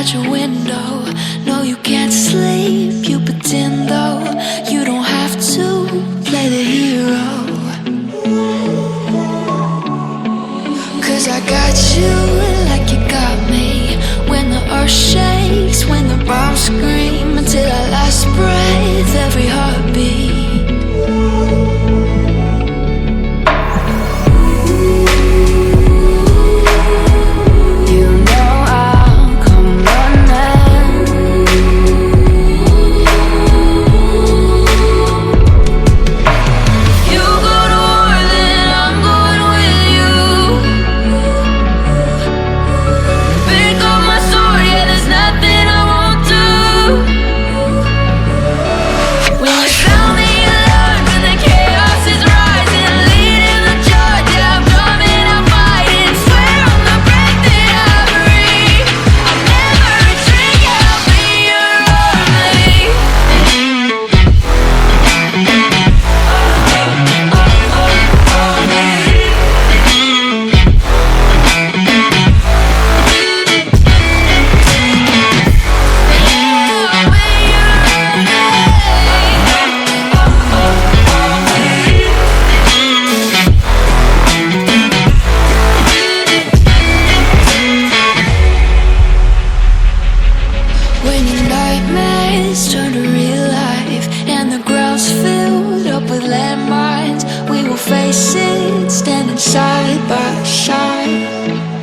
at your window. No, you can't sleep, you pretend though. You don't have to play the hero, 'cause I got you like you got me. When the earth shakes, when the bombs scream, until our last breath, every heartbeat. Turn to real life, and the ground's filled up with landmines. We will face it, standing side by side.